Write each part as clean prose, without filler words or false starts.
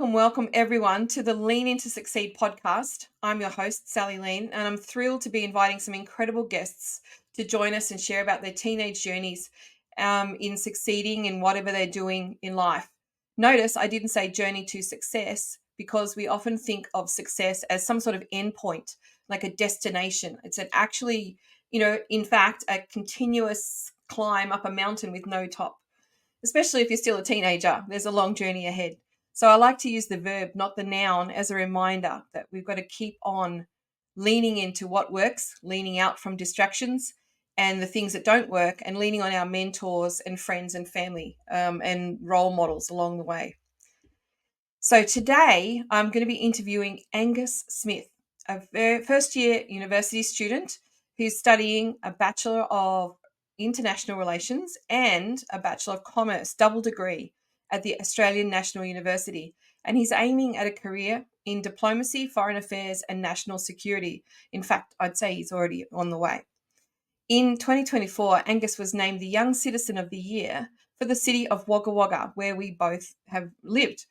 welcome everyone to the Lean Into Succeed podcast. I'm your host, Sally Lean, and I'm thrilled to be inviting some incredible guests to join us and share about their teenage journeys in succeeding in whatever they're doing in life. Notice I didn't say journey to success because we often think of success as some sort of endpoint, like a destination. It's in fact, a continuous climb up a mountain with no top, especially if you're still a teenager. There's a long journey ahead. So I like to use the verb, not the noun, as a reminder that we've got to keep on leaning into what works, leaning out from distractions and the things that don't work, and leaning on our mentors and friends and family and role models along the way. So today I'm going to be interviewing Angus Smith, a first-year university student who's studying a Bachelor of International Relations and a Bachelor of Commerce double degree at the Australian National University. And he's aiming at a career in diplomacy, foreign affairs, and national security. In fact, I'd say he's already on the way. In 2024, Angus was named the Young Citizen of the Year for the City of Wagga Wagga, where we both have lived,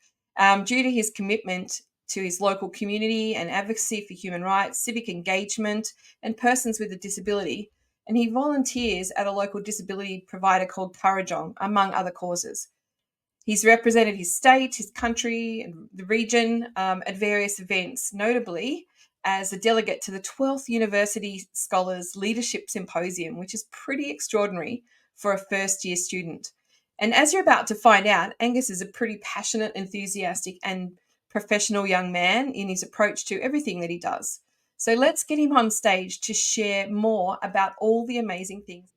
due to his commitment to his local community and advocacy for human rights, civic engagement, and persons with a disability. And he volunteers at a local disability provider called Kurrajong, among other causes. He's represented his state, his country, and the region at various events, notably as a delegate to the 12th University Scholars Leadership Symposium, which is pretty extraordinary for a first-year student. And as you're about to find out, Angus is a pretty passionate, enthusiastic, and professional young man in his approach to everything that he does. So let's get him on stage to share more about all the amazing things.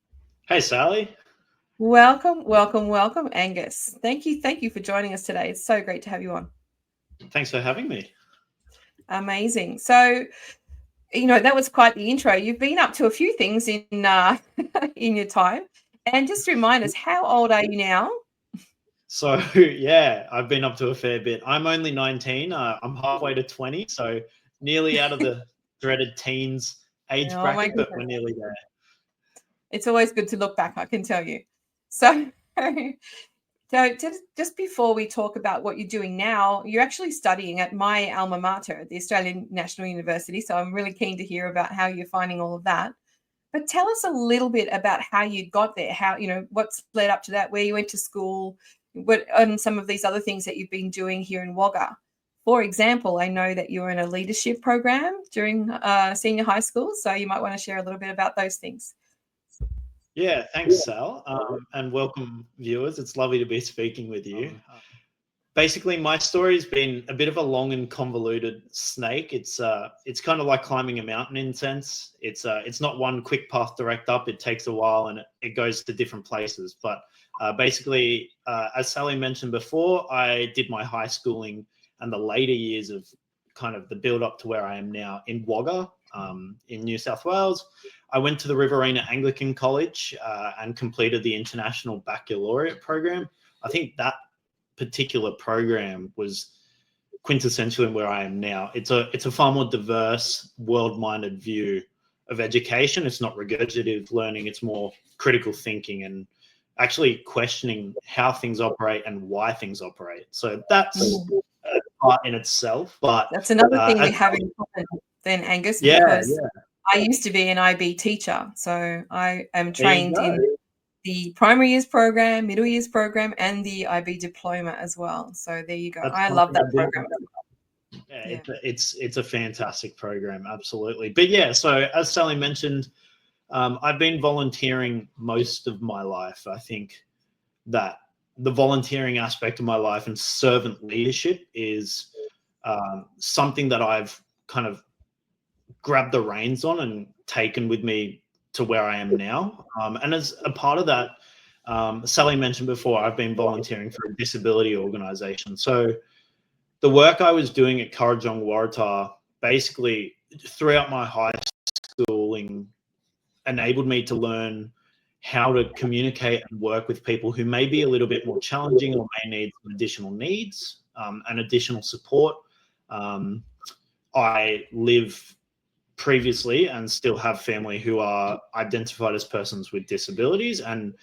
Hey, Sally. Welcome, Angus. Thank you for joining us today. It's so great to have you on. Thanks for having me. Amazing. So, that was quite the intro. You've been up to a few things in your time. And just remind us, how old are you now? So, yeah, I've been up to a fair bit. I'm only 19. I'm halfway to 20, so nearly out of the dreaded teens age bracket, but we're nearly there. It's always good to look back, I can tell you. So just before we talk about what you're doing now, you're actually studying at my alma mater, the Australian National University. So I'm really keen to hear about how you're finding all of that. But tell us a little bit about how you got there, what's led up to that, where you went to school, and some of these other things that you've been doing here in Wagga. For example, I know that you were in a leadership program during senior high school, so you might want to share a little bit about those things. Yeah, thanks, Sal, and welcome, viewers. It's lovely to be speaking with you. Basically, my story's been a bit of a long and convoluted snake. It's kind of like climbing a mountain in a sense. It's not one quick path direct up. It takes a while and it goes to different places. But basically, as Sally mentioned before, I did my high schooling and the later years of kind of the build up to where I am now in Wagga, in New South Wales. I went to the Riverina Anglican College and completed the International Baccalaureate program. I think that particular program was quintessentially where I am now. It's a far more diverse, world-minded view of education. It's not regurgitative learning. It's more critical thinking and actually questioning how things operate and why things operate. So that's a part in itself. But that's another thing we have in common then, Angus, because I used to be an IB teacher. So I am trained in the primary years program, middle years program, and the IB diploma as well. So there you go. I love that program. Yeah, it's a fantastic program, absolutely. But yeah, so as Sally mentioned, I've been volunteering most of my life. I think that the volunteering aspect of my life and servant leadership is something that I've kind of grabbed the reins on and taken with me to where I am now. And as a part of that, Sally mentioned before, I've been volunteering for a disability organisation. So the work I was doing at Kurrajong Waratah basically throughout my high schooling enabled me to learn how to communicate and work with people who may be a little bit more challenging or may need some additional needs and additional support. I live previously and still have family who are identified as persons with disabilities, and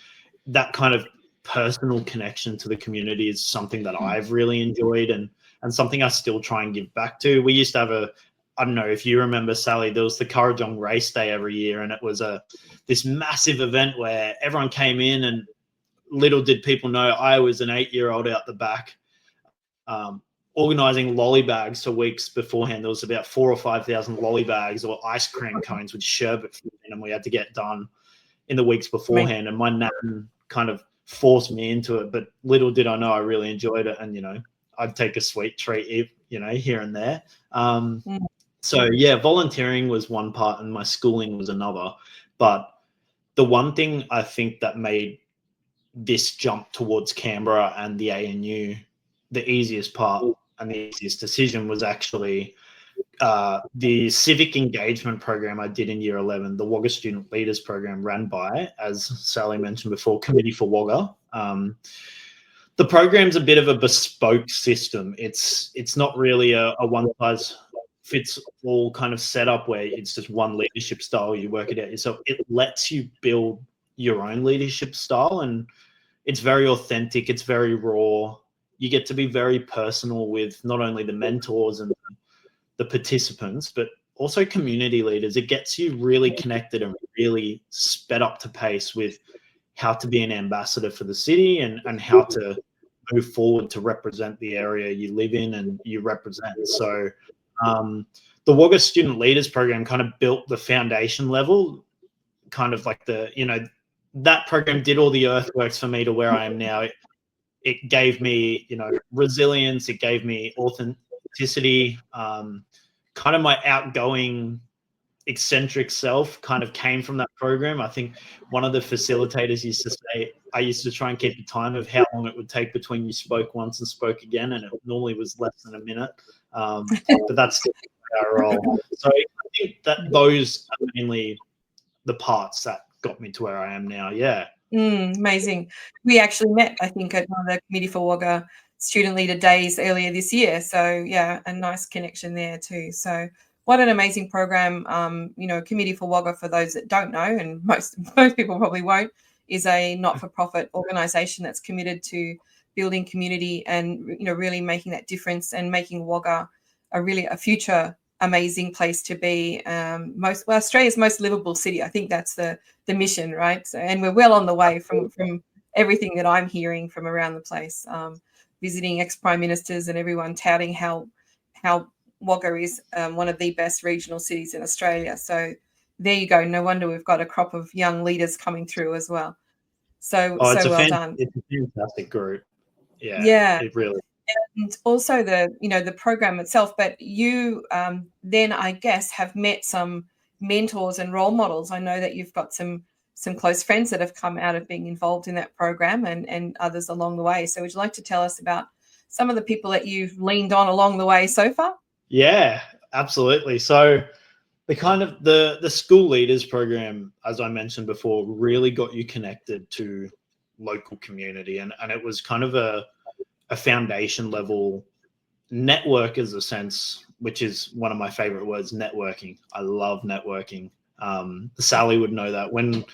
that kind of personal connection to the community is something that I've really enjoyed and and something I still try and give back to. We used to have I don't know if you remember, Sally, there was the Currajong Race Day every year, and it was this massive event where everyone came in, and little did people know I was an 8-year-old out the back, organising lolly bags for weeks beforehand. There was about 4,000 or 5,000 lolly bags or ice cream cones with sherbet in them we had to get done in the weeks beforehand. And my nan kind of forced me into it, but little did I know I really enjoyed it. And, I'd take a sweet treat, here and there. So, yeah, volunteering was one part and my schooling was another. But the one thing I think that made this jump towards Canberra and the ANU the easiest part and the easiest decision was actually the civic engagement program I did in year 11, the Wagga Student Leaders Program, ran by, as Sally mentioned before, Committee for Wagga. The program's a bit of a bespoke system. It's not really a one-size-fits-all kind of setup where it's just one leadership style, you work it out yourself. It lets you build your own leadership style, and it's very authentic, it's very raw. You get to be very personal with not only the mentors and the participants, but also community leaders. It gets you really connected and really sped up to pace with how to be an ambassador for the city and how to move forward to represent the area you live in and you represent. So the Wagga Student Leaders Program kind of built the foundation level, kind of like that program did all the earthworks for me to where I am now. It gave me, resilience. It gave me authenticity. Kind of my outgoing, eccentric self kind of came from that program. I think one of the facilitators used to say, I used to try and keep the time of how long it would take between you spoke once and spoke again, and it normally was less than a minute. But that's still our role. So I think that those are mainly the parts that got me to where I am now. Yeah. Amazing. We actually met, I think, at one of the Committee for Wagga Student Leader Days earlier this year. So, yeah, a nice connection there too. So, what an amazing program. Committee for Wagga, for those that don't know, and most people probably won't, is a not-for-profit organisation that's committed to building community and, really making that difference and making Wagga a future amazing place to be. Australia's most livable city. I think that's the mission, right? So, and we're well on the way from everything that I'm hearing from around the place. Visiting ex-prime ministers and everyone touting how Wagga is one of the best regional cities in Australia. So there you go. No wonder we've got a crop of young leaders coming through as well. So well done. It's a fantastic group. Yeah. It really. And also the program itself, but you then, I guess, have met some mentors and role models. I know that you've got some close friends that have come out of being involved in that program and others along the way. So would you like to tell us about some of the people that you've leaned on along the way so far? Yeah, absolutely. So the school leaders program, as I mentioned before, really got you connected to local community, and it was kind of a foundation level network, as a sense, which is one of my favorite words, networking. I love networking. Sally would know that. When,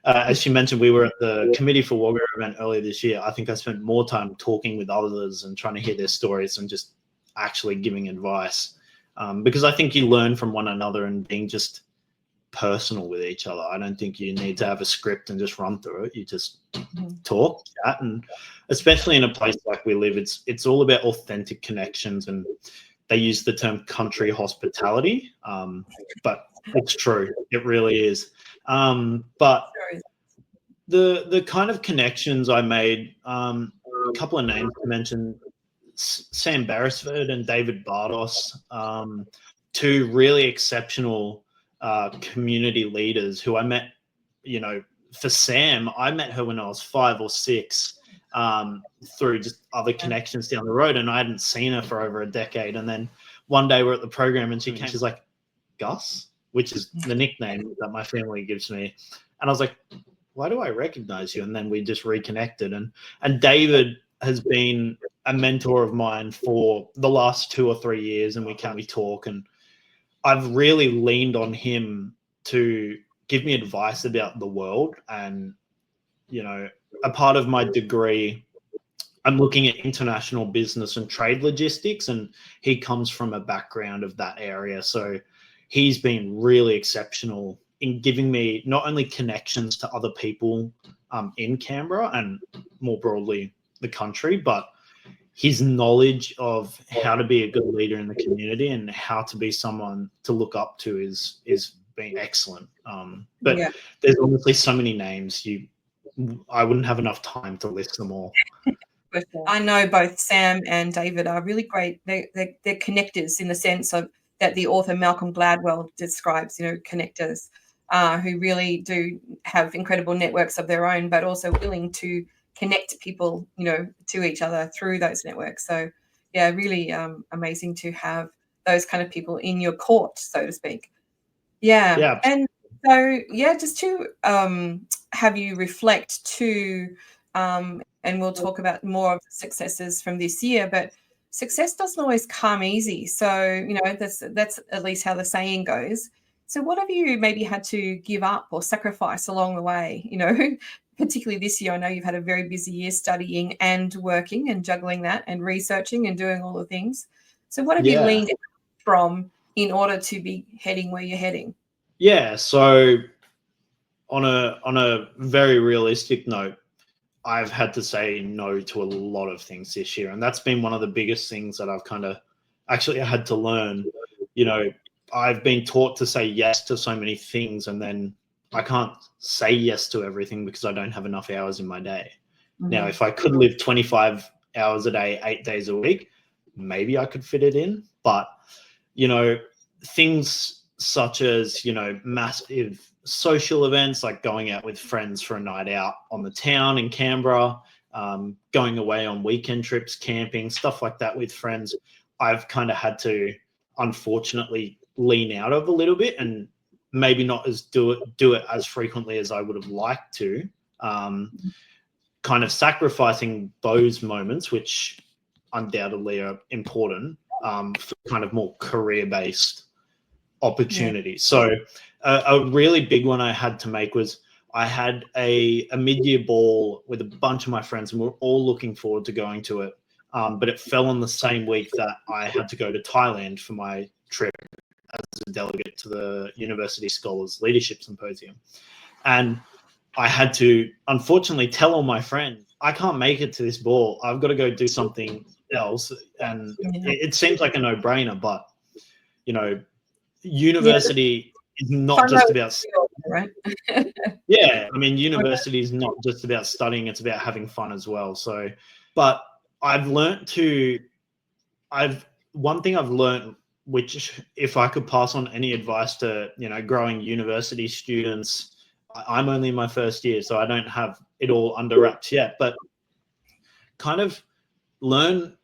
as she mentioned, we were at the Committee for Wagga event earlier this year, I think I spent more time talking with others and trying to hear their stories and just actually giving advice, because I think you learn from one another and being just personal with each other. I don't think you need to have a script and just run through it. You just talk, chat, and especially in a place like we live, it's all about authentic connections, and they use the term country hospitality, but it's true. It really is. But the kind of connections I made, a couple of names to mention, Sam Beresford and David Bardos, two really exceptional community leaders who I met. For Sam, I met her when I was 5 or 6, through just other connections down the road, and I hadn't seen her for over a decade. And then one day we're at the program and she's like, Gus, which is the nickname that my family gives me. And I was like, why do I recognize you? And then we just reconnected. And David has been a mentor of mine for the last 2 or 3 years, and we talk, and I've really leaned on him to give me advice about the world. And, a part of my degree, I'm looking at international business and trade logistics, and he comes from a background of that area. So he's been really exceptional in giving me not only connections to other people in Canberra and more broadly the country, but his knowledge of how to be a good leader in the community and how to be someone to look up to is been excellent. But there's obviously so many names, I wouldn't have enough time to list them all. I know both Sam and David are really great. They're connectors in the sense of that the author Malcolm Gladwell describes, connectors who really do have incredible networks of their own, but also willing to connect people, to each other through those networks. So, yeah, really amazing to have those kind of people in your court, so to speak. Yeah. And so, just to have you reflect too, and we'll talk about more of the successes from this year, but success doesn't always come easy. So, that's at least how the saying goes. So what have you maybe had to give up or sacrifice along the way? Particularly this year, I know you've had a very busy year studying and working and juggling that and researching and doing all the things. So what have you leaned from in order to be heading where you're heading? Yeah, so on a very realistic note, I've had to say no to a lot of things this year, and that's been one of the biggest things that I've kind of actually had to learn. I've been taught to say yes to so many things, and then I can't say yes to everything because I don't have enough hours in my day. Mm-hmm. Now, if I could live 25 hours a day, 8 days a week, maybe I could fit it in. But, things such as, massive social events like going out with friends for a night out on the town in Canberra, going away on weekend trips, camping, stuff like that with friends, I've kind of had to, unfortunately, lean out of a little bit and maybe not as do it as frequently as I would have liked to, kind of sacrificing those moments, which undoubtedly are important, for kind of more career-based opportunities. So a really big one I had to make was I had a mid-year ball with a bunch of my friends, and we're all looking forward to going to it. But it fell on the same week that I had to go to Thailand for my trip as a delegate to the University Scholars Leadership Symposium. And I had to, unfortunately, tell all my friends, I can't make it to this ball. I've got to go do something else. And it seems like a no-brainer, but, university is not just about studying, right? University is not just about studying, it's about having fun as well. So, but I've learned one thing I've learned, which if I could pass on any advice to, growing university students, I'm only in my first year, so I don't have it all under wraps yet, but kind of learn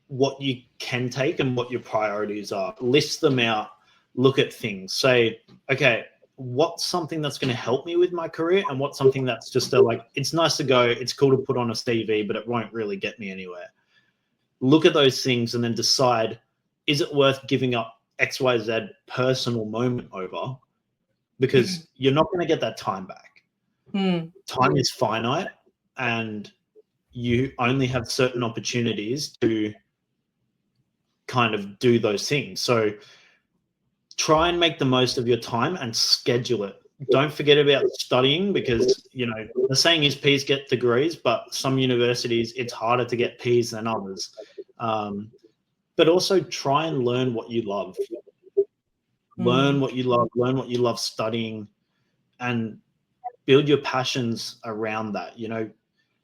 what you can take and what your priorities are. List them out, look at things, say, okay, what's something that's going to help me with my career and what's something that's just it's nice to go, it's cool to put on a CV, but it won't really get me anywhere. Look at those things and then decide, is it worth giving up XYZ personal moment over? Because you're not going to get that time back. Time is finite, and you only have certain opportunities to kind of do those things. So try and make the most of your time and schedule it. Don't forget about studying, because, the saying is P's get degrees, but some universities, it's harder to get P's than others. But also try and learn what you love. Learn what you love studying, and build your passions around that.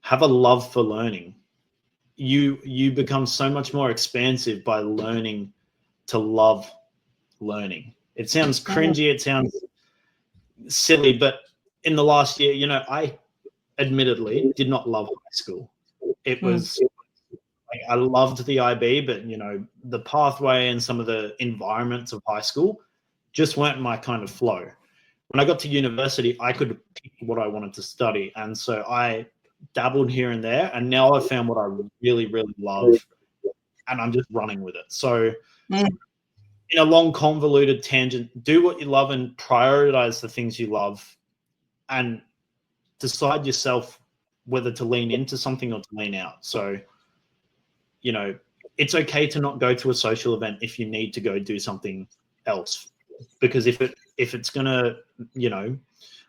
Have a love for learning. You become so much more expansive by learning to love learning. It sounds cringy, it sounds silly, but in the last year, I admittedly did not love high school. It was I loved the IB, but the pathway and some of the environments of high school just weren't my kind of flow. When I got to university, I could pick what I wanted to study, and so I dabbled here and there, and now I've found what I really, really love, and I'm just running with it. So in a long, convoluted tangent, do what you love and prioritize the things you love, and decide yourself whether to lean into something or to lean out. So you know, it's okay to not go to a social event if you need to go do something else, because if it's gonna, you know,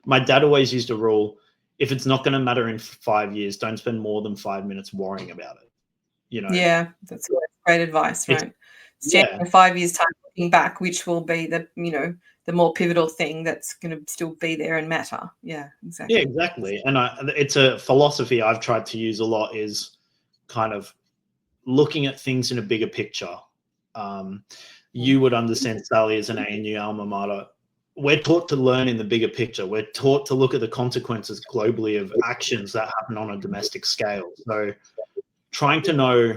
my dad always used a rule: if it's not going to matter in 5 years, don't spend more than 5 minutes worrying about it. You know, Yeah, that's great advice, right? Stand yeah, in 5 years' time looking back, which will be the, you know, the more pivotal thing that's going to still be there and matter. Yeah, exactly. yeah, exactly. And it's a philosophy I've tried to use a lot, is kind of looking at things in a bigger picture. You would understand, Sally, as an ANU alma mater, we're taught to learn in the bigger picture. We're taught to look at the consequences globally of actions that happen on a domestic scale. So trying to know,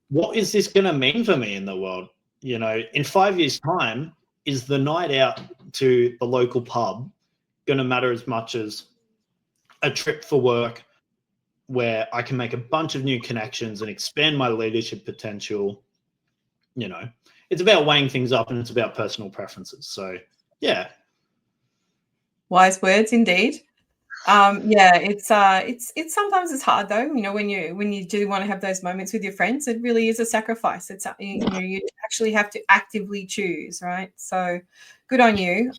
what is this going to mean for me in the world? You know, in 5 years' time, is the night out to the local pub going to matter as much as a trip for work where I can make a bunch of new connections and expand my leadership potential? You know, it's about weighing things up, and it's about personal preferences. So, yeah. Wise words indeed. Yeah, it's sometimes it's hard though, you know, when you do want to have those moments with your friends, it really is a sacrifice. It's you know, you actually have to actively choose, right? So good on you.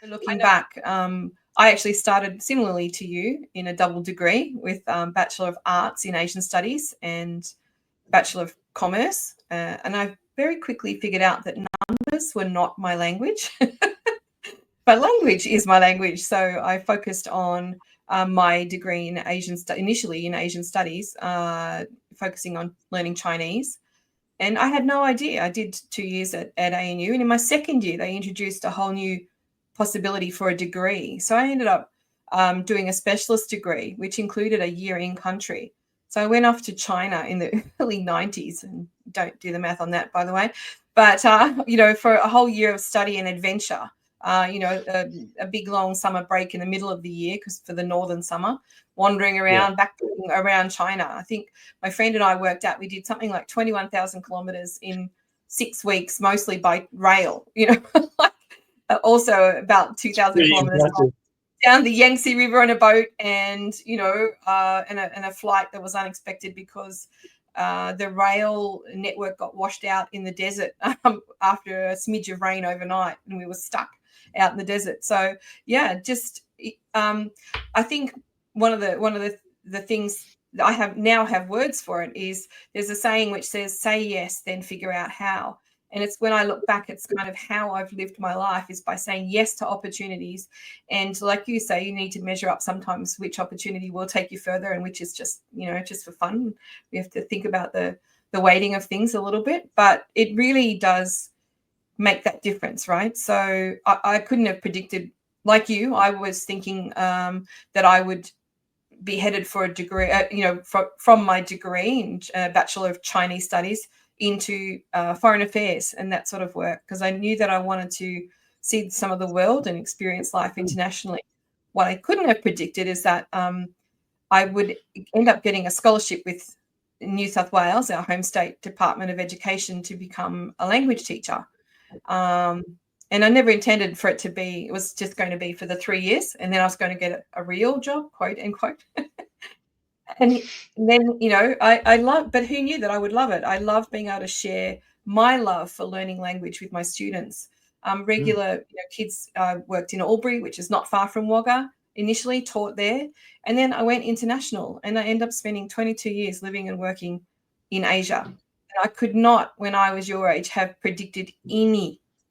Looking back, I actually started similarly to you in a double degree with Bachelor of Arts in Asian Studies and Bachelor of Commerce, and I very quickly figured out that numbers were not my language. But language is my language. So I focused on my degree in initially in Asian studies, focusing on learning Chinese. And I had no idea. I did 2 years at ANU. And in my second year, they introduced a whole new possibility for a degree. So I ended up doing a specialist degree, which included a year in country. So I went off to China in the early 90s, and don't do the math on that, by the way. But, you know, for a whole year of study and adventure, you know, a big long summer break in the middle of the year, because for the northern summer, wandering around, backpacking around China. I think my friend and I worked out we did something like 21,000 kilometers in 6 weeks, mostly by rail, you know, also about 2,000 kilometers down the Yangtze River on a boat, and, you know, and a flight that was unexpected because the rail network got washed out in the desert after a smidge of rain overnight, and we were stuck out in the desert. So yeah, just I think one of the things that I have words for it is, there's a saying which says, say yes, then figure out how. And it's, when I look back, it's kind of how I've lived my life is by saying yes to opportunities. And like you say, you need to measure up sometimes which opportunity will take you further and which is just, you know, just for fun. We have to think about the weighting of things a little bit, but it really does make that difference, right? So I couldn't have predicted, like you, I was thinking that I would be headed for a degree, you know, from my degree in Bachelor of Chinese Studies into foreign affairs and that sort of work, because I knew that I wanted to see some of the world and experience life internationally. What I couldn't have predicted is that I would end up getting a scholarship with New South Wales, our home state Department of Education, to become a language teacher. And I never intended for it to be, it was just going to be for the 3 years, and then I was going to get a real job, quote unquote. And then, you know, I love, but who knew that I would love it? I love being able to share my love for learning language with my students. Regular, you know, kids worked in Albury, which is not far from Wagga, initially taught there. And then I went international, and I ended up spending 22 years living and working in Asia. And I could not, when I was your age, have predicted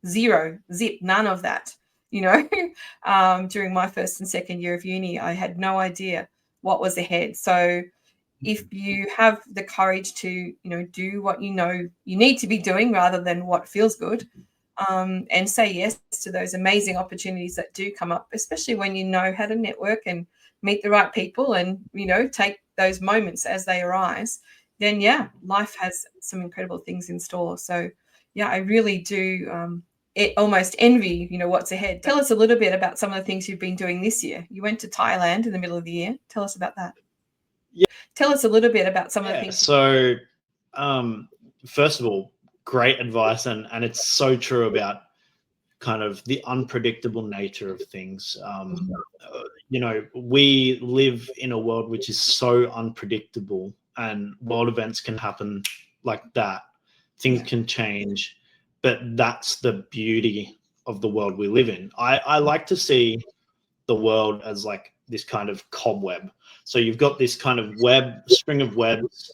zero, zip, none of that. You know, during my first and second year of uni, I had no idea what was ahead. So if you have the courage to, you know, do what you know you need to be doing rather than what feels good, and say yes to those amazing opportunities that do come up, especially when you know how to network and meet the right people and, you know, take those moments as they arise, then yeah, life has some incredible things in store. So yeah, I really do almost envy, you know, what's ahead. Tell us a little bit about some of the things you've been doing this year. You went to Thailand in the middle of the year. Tell us about that. Yeah. Tell us a little bit about some of the things. So, first of all, great advice, and it's so true about kind of the unpredictable nature of things. You know, we live in a world which is so unpredictable, and world events can happen like that. Things can change, but that's the beauty of the world we live in. I like to see the world as like this kind of cobweb. So you've got this kind of string of webs.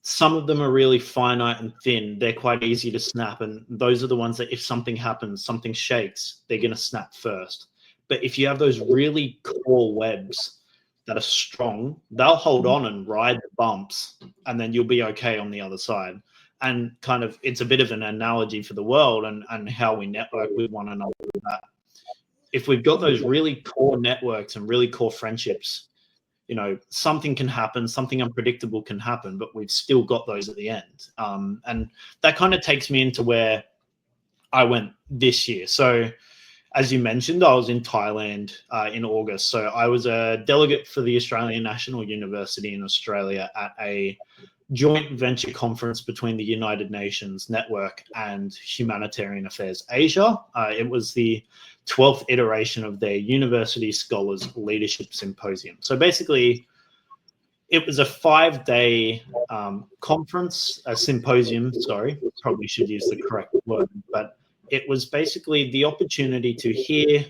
Some of them are really finite and thin. They're quite easy to snap. And those are the ones that if something happens, something shakes, they're going to snap first. But if you have those really core webs that are strong, they'll hold on and ride the bumps, and then you'll be okay on the other side. And kind of, it's a bit of an analogy for the world and how we network with one another. That if we've got those really core networks and really core friendships, you know, something can happen, something unpredictable can happen, but we've still got those at the end. And that kind of takes me into where I went this year. So as you mentioned, I was in Thailand in August. So I was a delegate for the Australian National University in Australia at a joint venture conference between the United Nations Network and Humanitarian Affairs Asia. It was the 12th iteration of their University Scholars Leadership Symposium. So basically, it was a 5-day conference, a symposium, sorry, probably should use the correct word, but it was basically the opportunity to hear,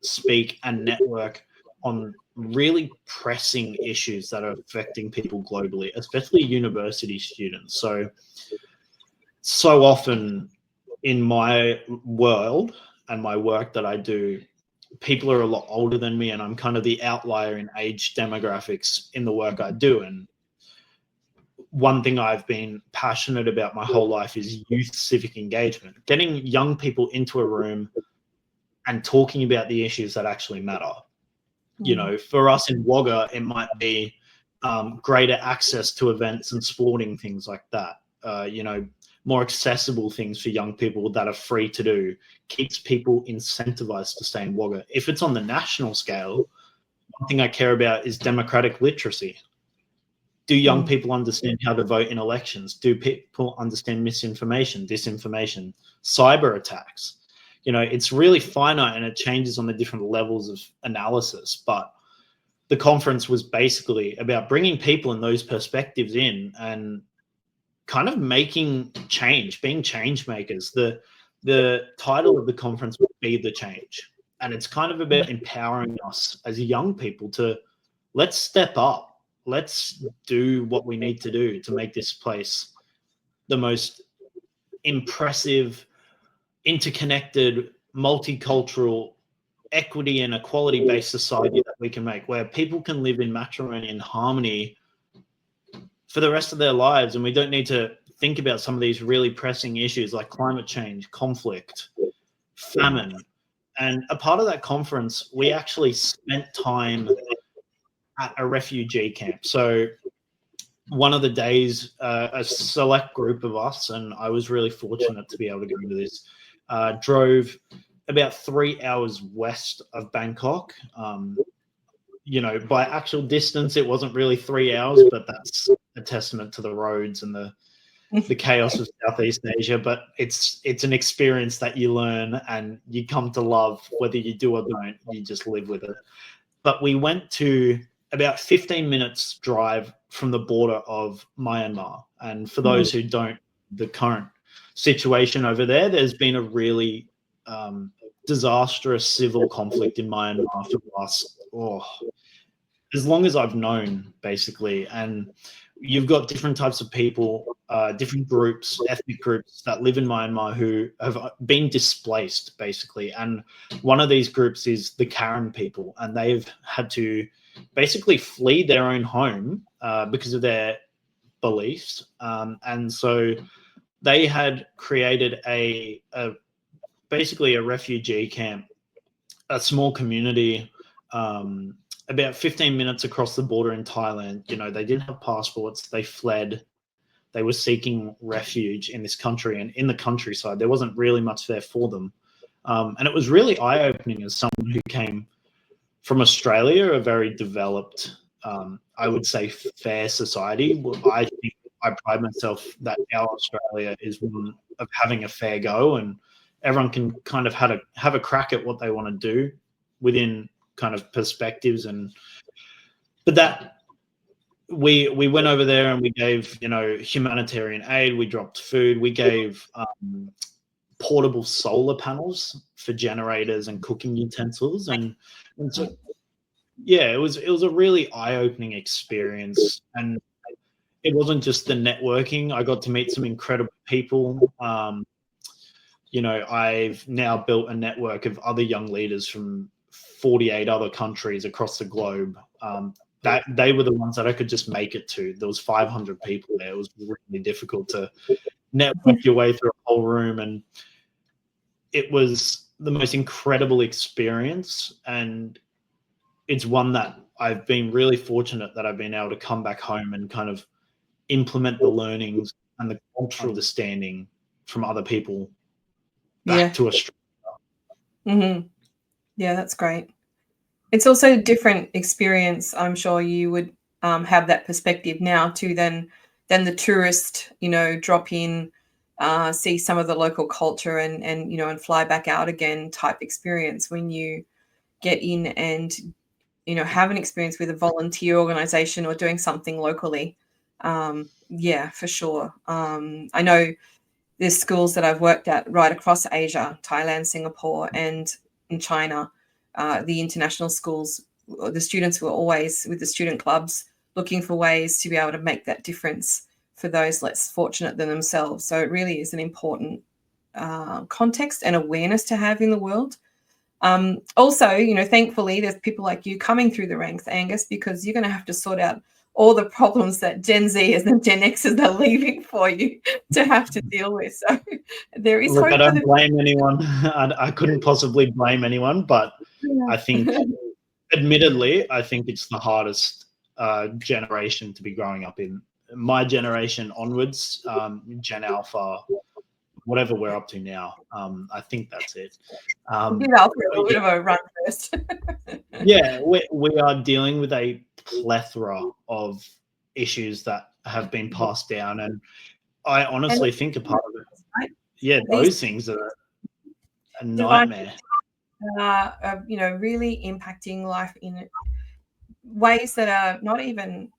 speak, and network on really pressing issues that are affecting people globally, especially university students. So often in my world and my work that I do, people are a lot older than me, and I'm kind of the outlier in age demographics in the work I do. And one thing I've been passionate about my whole life is youth civic engagement, getting young people into a room and talking about the issues that actually matter. You know, for us in Wagga, it might be greater access to events and sporting things like that. You know, more accessible things for young people that are free to do, keeps people incentivized to stay in Wagga. If it's on the national scale, one thing I care about is democratic literacy. Do young people understand how to vote in elections? Do people understand misinformation, disinformation, cyber attacks? You know, it's really finite and it changes on the different levels of analysis. But the conference was basically about bringing people and those perspectives in and kind of making change, being change makers. The title of the conference would be The Change. And it's kind of about empowering us as young people to let's step up. Let's do what we need to do to make this place the most impressive, interconnected, multicultural, equity and equality-based society that we can make, where people can live in matrimony and harmony for the rest of their lives. And we don't need to think about some of these really pressing issues like climate change, conflict, famine. And a part of that conference, we actually spent time at a refugee camp. So one of the days, a select group of us, and I was really fortunate to be able to go into this, drove about 3 hours west of Bangkok. You know, by actual distance, it wasn't really 3 hours, but that's a testament to the roads and the chaos of Southeast Asia. But it's an experience that you learn and you come to love, whether you do or don't, you just live with it. But we went to about 15 minutes drive from the border of Myanmar. And for those who don't, the current situation over there, there's been a really disastrous civil conflict in Myanmar for the last, as long as I've known, basically. And you've got different types of people, different groups, ethnic groups that live in Myanmar who have been displaced, basically. And one of these groups is the Karen people, and they've had to basically flee their own home because of their beliefs. And so they had created basically a refugee camp, a small community, about 15 minutes across the border in Thailand. You know, they didn't have passports. They fled. They were seeking refuge in this country, and in the countryside, there wasn't really much there for them. And it was really eye-opening as someone who came from Australia, a very developed, I would say, fair society. I think I pride myself that our Australia is one of having a fair go, and everyone can kind of have a crack at what they want to do within kind of perspectives. But that we went over there and we gave, humanitarian aid. We dropped food. We gave portable solar panels for generators and cooking utensils, and so yeah, it was a really eye-opening experience, and it wasn't just the networking. I got to meet some incredible people. I've now built a network of other young leaders from 48 other countries across the globe. That they were the ones that I could just make it to. There was 500 people there. It was really difficult to network your way through a whole room, and it was the most incredible experience. And it's one that I've been really fortunate that I've been able to come back home and kind of implement the learnings and the cultural understanding from other people back to Australia. Mm-hmm. Yeah, that's great. It's also a different experience. I'm sure you would have that perspective now too than the tourist, drop in, see some of the local culture and fly back out again type experience when you get in and, have an experience with a volunteer organization or doing something locally. Yeah, for sure. I know there's schools that I've worked at right across Asia, Thailand, Singapore, and in China. The international schools, the students were always with the student clubs looking for ways to be able to make that difference for those less fortunate than themselves. So it really is an important context and awareness to have in the world. Also, thankfully, there's people like you coming through the ranks, Angus, because you're going to have to sort out all the problems that Gen Zers and Gen Xers are leaving for you to have to deal with. So there is Look, hope. I don't blame anyone. I couldn't possibly blame anyone, but I think, admittedly, I think it's the hardest generation to be growing up in. My generation onwards, Gen Alpha, whatever we're up to now, I think that's it. Give Alpha a little bit of a run first. Yeah, we are dealing with a plethora of issues that have been passed down, and I honestly think a part of it, those things are a nightmare. Really impacting life in ways that are not even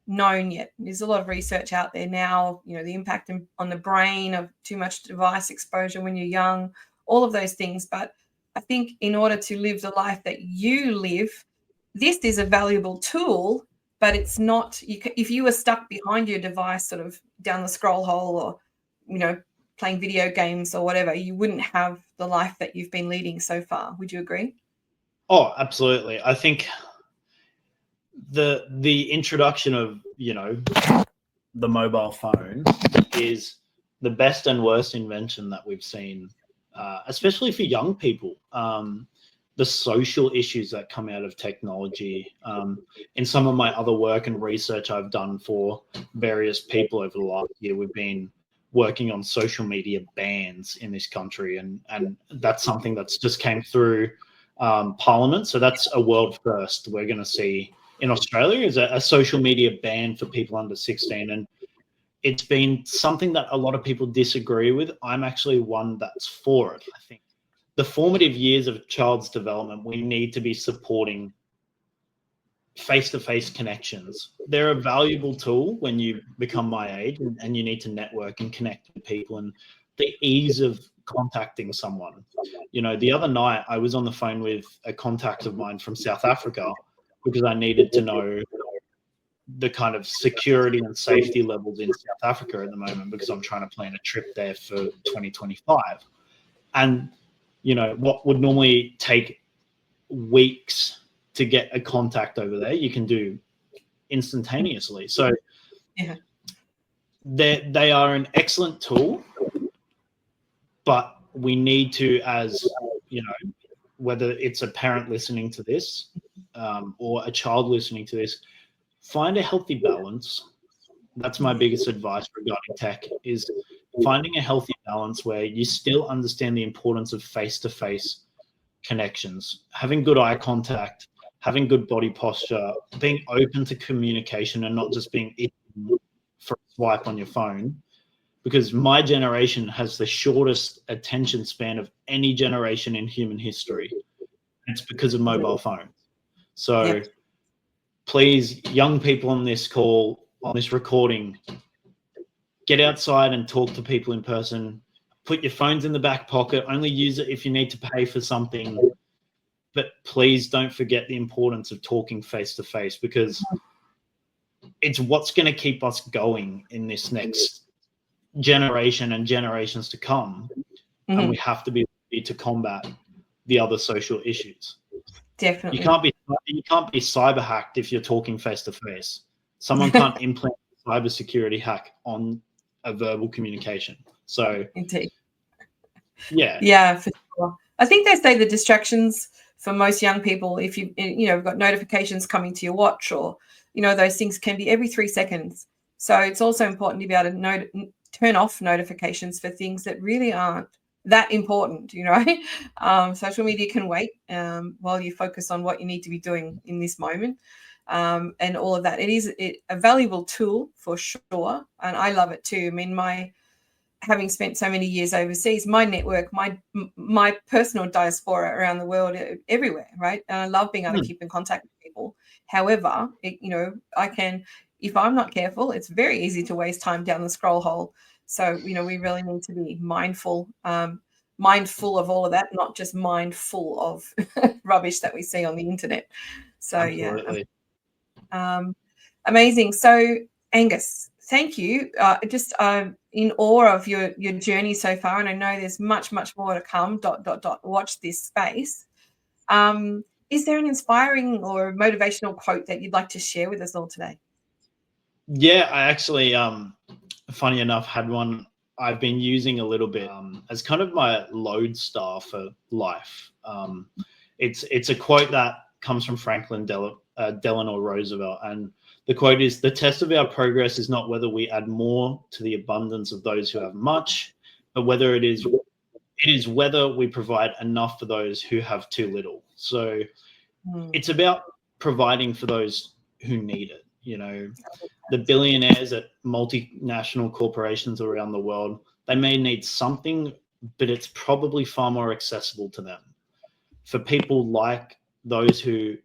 known yet. There's a lot of research out there now, the impact on the brain of too much device exposure when you're young, all of those things. But I think in order to live the life that you live, this is a valuable tool, but it's not, if you were stuck behind your device sort of down the scroll hole or, playing video games or whatever, you wouldn't have the life that you've been leading so far. Would you agree? Oh, absolutely. I think the introduction of, the mobile phone is the best and worst invention that we've seen, especially for young people. The social issues that come out of technology. In some of my other work and research I've done for various people over the last year, we've been working on social media bans in this country, and that's something that's just came through Parliament. So that's a world first we're going to see in Australia, is a social media ban for people under 16. And it's been something that a lot of people disagree with. I'm actually one that's for it. I think the formative years of a child's development, we need to be supporting face-to-face connections. They're a valuable tool when you become my age and you need to network and connect with people, and the ease of contacting someone. The other night I was on the phone with a contact of mine from South Africa because I needed to know the kind of security and safety levels in South Africa at the moment, because I'm trying to plan a trip there for 2025. And, what would normally take weeks to get a contact over there, you can do instantaneously. So they are an excellent tool, but we need to, as whether it's a parent listening to this or a child listening to this, find a healthy balance. That's my biggest advice regarding tech, is finding a healthy balance where you still understand the importance of face-to-face connections, having good eye contact, having good body posture, being open to communication, and not just being itching for a swipe on your phone. Because my generation has the shortest attention span of any generation in human history. It's because of mobile phones. So, please, young people on this call, on this recording, get outside and talk to people in person. Put your phones in the back pocket. Only use it if you need to pay for something. But please don't forget the importance of talking face to face, because it's what's going to keep us going in this next generation and generations to come. Mm-hmm. And we have to be ready to combat the other social issues. Definitely. You can't be cyber hacked if you're talking face to face. Someone can't implant a cybersecurity hack on a verbal communication. So Indeed. Yeah, for sure. I think they say the distractions for most young people, if you've got notifications coming to your watch, or those things, can be every 3 seconds. So it's also important to be able to turn off notifications for things that really aren't that important. Social media can wait while you focus on what you need to be doing in this moment, and all of that. It is a valuable tool for sure, and I love it too. I mean, having spent so many years overseas, my network, my personal diaspora around the world, everywhere, right? And I love being able to keep in contact with people. However, I can, if I'm not careful, it's very easy to waste time down the scroll hole. So, we really need to be mindful of all of that, not just mindful of rubbish that we see on the internet. So, absolutely. Amazing. So, Angus, thank you. Just in awe of your journey so far, and I know there's much, much more to come. ... Watch this space. Is there an inspiring or motivational quote that you'd like to share with us all today? Yeah, I actually, funny enough, had one I've been using a little bit as kind of my lodestar for life. It's a quote that comes from Franklin Delano Roosevelt, and the quote is, "The test of our progress is not whether we add more to the abundance of those who have much, but it is whether we provide enough for those who have too little." So it's about providing for those who need it. The billionaires at multinational corporations around the world, they may need something, but it's probably far more accessible to them. For people like those who,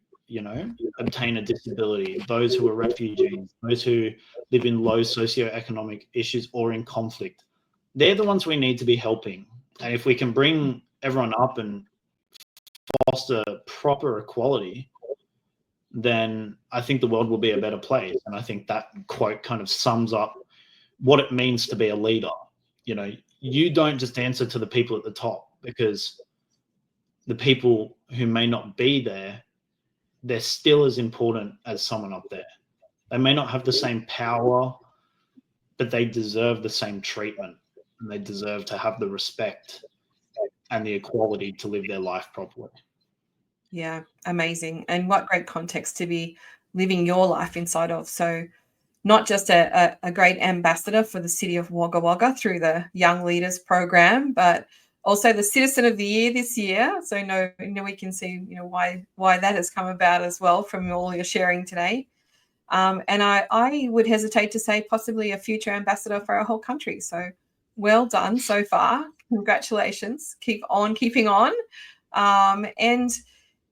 obtain a disability, those who are refugees, those who live in low socioeconomic issues or in conflict, they're the ones we need to be helping. And if we can bring everyone up and foster proper equality, then I think the world will be a better place. And I think that quote kind of sums up what it means to be a leader. You don't just answer to the people at the top, because the people who may not be there, they're still as important as someone up there. They may not have the same power, but they deserve the same treatment, and they deserve to have the respect and the equality to live their life properly. Yeah, amazing. And what great context to be living your life inside of. So not just a great ambassador for the City of Wagga Wagga through the Young Leaders Program, but also the Citizen of the Year this year. So we can see why that has come about as well from all your sharing today. And I would hesitate to say possibly a future ambassador for our whole country. So well done so far. Congratulations. Keep on keeping on. And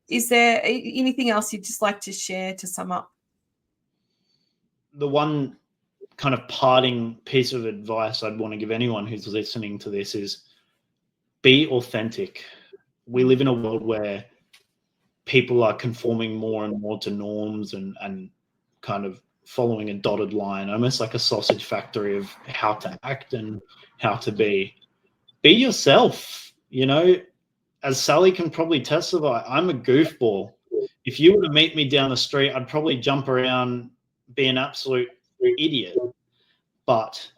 is there anything else you'd just like to share to sum up? The one kind of parting piece of advice I'd want to give anyone who's listening to this is be authentic. We live in a world where people are conforming more and more to norms and kind of following a dotted line, almost like a sausage factory of how to act and how to be. Be yourself. As Sally can probably testify, I'm a goofball. If you were to meet me down the street, I'd probably jump around, be an absolute idiot. But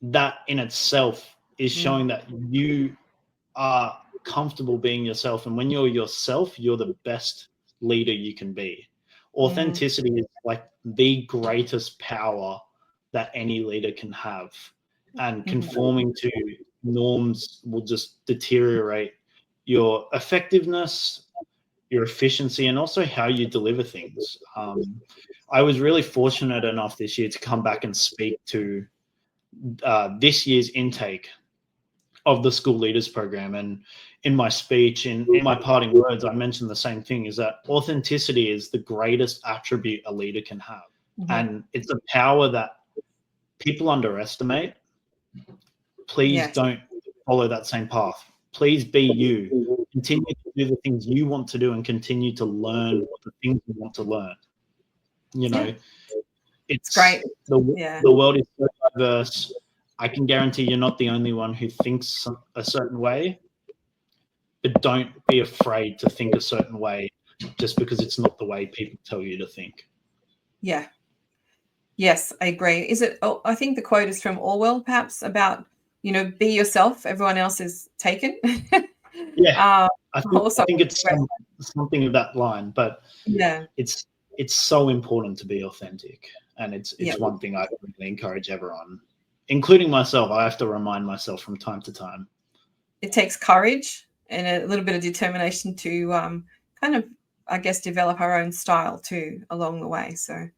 that in itself is showing that you are comfortable being yourself. And when you're yourself, you're the best leader you can be. Authenticity is like the greatest power that any leader can have. And conforming to norms will just deteriorate your effectiveness, your efficiency, and also how you deliver things. I was really fortunate enough this year to come back and speak to this year's intake of the School Leaders Program. And in my speech, in my parting words, I mentioned the same thing, is that authenticity is the greatest attribute a leader can have. Mm-hmm. And it's a power that people underestimate. Please don't follow that same path. Please be you. Continue to do the things you want to do and continue to learn the things you want to learn. You know, it's great. The world is so diverse. I can guarantee you're not the only one who thinks a certain way, but don't be afraid to think a certain way just because it's not the way people tell you to think. Yeah. Yes, I agree. Is it? Oh, I think the quote is from Orwell, perhaps, about, be yourself. Everyone else is taken. Yeah, I think it's something of that line. But it's so important to be authentic, and it's one thing I really encourage everyone, including myself. I have to remind myself from time to time. It takes courage and a little bit of determination to kind of, I guess, develop our own style too along the way. So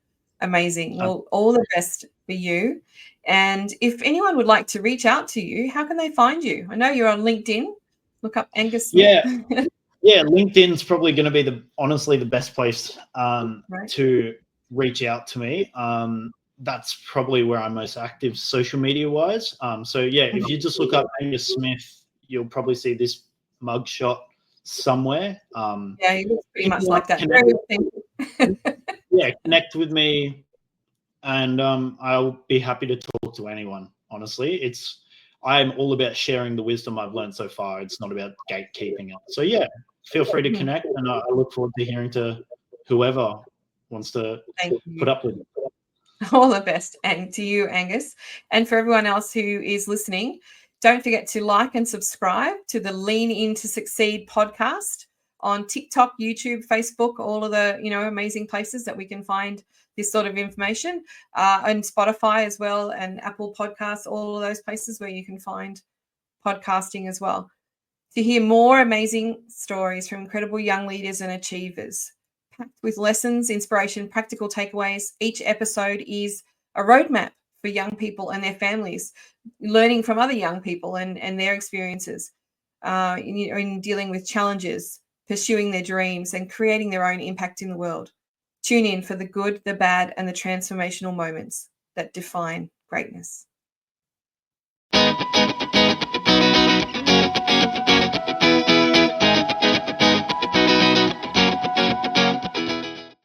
amazing. Well, all the best for you. And if anyone would like to reach out to you, how can they find you? I know you're on LinkedIn. Look up Angus Smith. Yeah, LinkedIn's probably going to be honestly the best place to reach out to me. That's probably where I'm most active social media wise. So yeah, if you just look up Angus Smith, you'll probably see this mugshot somewhere. Yeah, he looks pretty much like that. Connect with me, and I'll be happy to talk to anyone. Honestly, I'm all about sharing the wisdom I've learned so far. It's not about gatekeeping it. So yeah, feel free to connect, and I look forward to hearing to whoever wants to put up with it. All the best, and to you, Angus. And for everyone else who is listening, don't forget to like and subscribe to the Lean In to Succeed podcast on TikTok, YouTube, Facebook, all of the amazing places that we can find this sort of information, and Spotify as well, and Apple Podcasts, all of those places where you can find podcasting as well. To hear more amazing stories from incredible young leaders and achievers, packed with lessons, inspiration, practical takeaways. Each episode is a roadmap for young people and their families, learning from other young people and their experiences in dealing with challenges, pursuing their dreams, and creating their own impact in the world. Tune in for the good, the bad, and the transformational moments that define greatness.